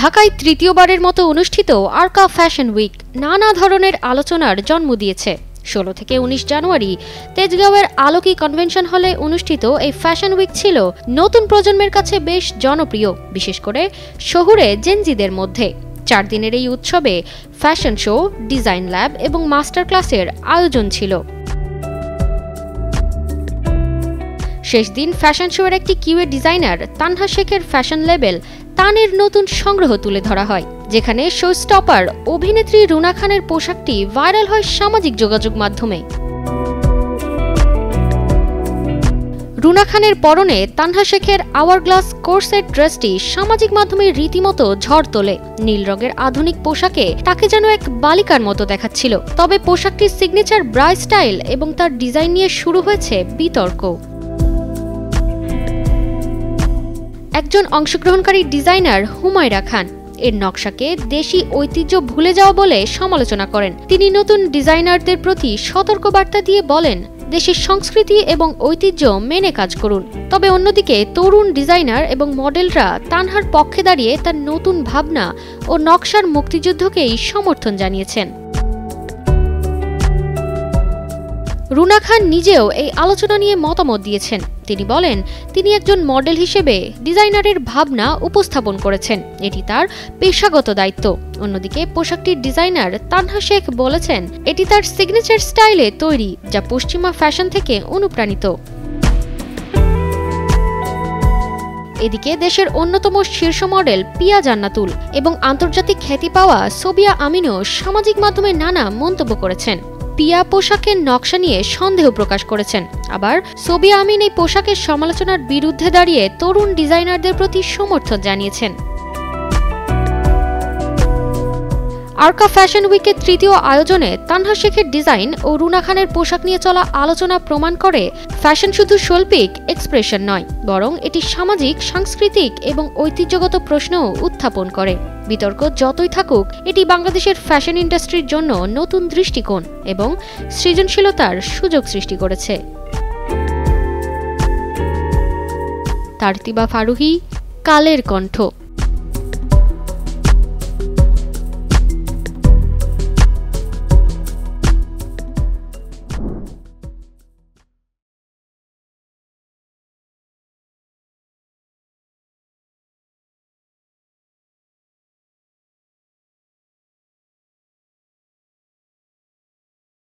ঢাকায় তৃতীয়বারের মতো অনুষ্ঠিত আরকা ফ্যাশন উইক নানা ধরনের আলোচনার জন্ম দিয়েছে। 16 থেকে 19 জানুয়ারি তেজগাঁওয়ের আলোকি কনভেনশন হলে অনুষ্ঠিত এই ফ্যাশন উইক ছিল নতুন প্রজন্মের কাছে বেশ জনপ্রিয়, বিশেষ করে শহুরে জেনজিদের মধ্যে। 4 দিনের এই উৎসবে ফ্যাশন শো, ডিজাইন ল্যাব এবং মাস্টার ক্লাসের আয়োজন ছিল। শেষ দিন ফ্যাশন শোয়ের একটি কিউএ ডিজাইনার তানহা শেখের ফ্যাশন লেবেল তানের নতুন সংগ্রহ তুলে ধরা হয়, যেখানে শো স্টপার অভিনেত্রী রুনা খানের পোশাকটি ভাইরাল হয় সামাজিক যোগাযোগ মাধ্যমে। রুনা খানের পরনে তানহা শেখের আওয়ারগ্লাস কোর্সেট ড্রেসটি সামাজিক মাধ্যমে রীতিমতো ঝড় তোলে। নীল রঙের আধুনিক পোশাকে তাকে যেন এক বালিকার মতো দেখাচ্ছিল। তবে পোশাকটির সিগনেচার ব্রাই স্টাইল এবং তার ডিজাইন নিয়ে শুরু হয়েছে বিতর্ক। একজন অংশগ্রহণকারী ডিজাইনার হুমায়রা খান এর নকশাকে দেশি ঐতিহ্য ভুলে যাওয়া বলে সমালোচনা করেন। তিনি নতুন ডিজাইনারদের প্রতি সতর্কবার্তা দিয়ে বলেন, দেশের সংস্কৃতি এবং ঐতিহ্য মেনে কাজ করুন। তবে অন্যদিকে তরুণ ডিজাইনার এবং মডেলরা তানহার পক্ষে দাঁড়িয়ে তার নতুন ভাবনা ও নকশার মুক্তিযুদ্ধকেই সমর্থন জানিয়েছেন। রুনা খান নিজেও এই আলোচনা নিয়ে মতামত দিয়েছেন। তিনি বলেন, তিনি একজন মডেল হিসেবে ডিজাইনারের ভাবনা উপস্থাপন করেছেন, এটি তার পেশাগত দায়িত্ব। অন্যদিকে পোশাকটির ডিজাইনার তানহা শেখ বলেছেন, এটি তার সিগনেচার স্টাইলে তৈরি, যা পশ্চিমা ফ্যাশন থেকে অনুপ্রাণিত। এদিকে দেশের অন্যতম শীর্ষ মডেল পিয়া জান্নাতুল এবং আন্তর্জাতিক খ্যাতি পাওয়া সোবিয়া আমিনও সামাজিক মাধ্যমে নানা মন্তব্য করেছেন। পিয়া পোশাকের নকশা নিয়ে সন্দেহ প্রকাশ করেছেন, আবার সোবিয়া আমিন এই পোশাকের সমালোচনার বিরুদ্ধে দাঁড়িয়ে তরুণ ডিজাইনারদের প্রতি সমর্থন জানিয়েছেন। আরকা ফ্যাশন উইকের তৃতীয় আয়োজনে তানহা শেখের ডিজাইন ও রুনা খানের পোশাক নিয়ে চলা আলোচনা প্রমাণ করে ফ্যাশন শুধু শৈল্পিক এক্সপ্রেশন নয়, বরং এটি সামাজিক, সাংস্কৃতিক এবং ঐতিহ্যগত প্রশ্নও উত্থাপন করে। বিতর্ক যতই থাকুক, এটি বাংলাদেশের ফ্যাশন ইন্ডাস্ট্রির জন্য নতুন দৃষ্টিকোণ এবং সৃজনশীলতার সুযোগ সৃষ্টি করেছে। তারতিবা ফারুহি, কালের কণ্ঠ।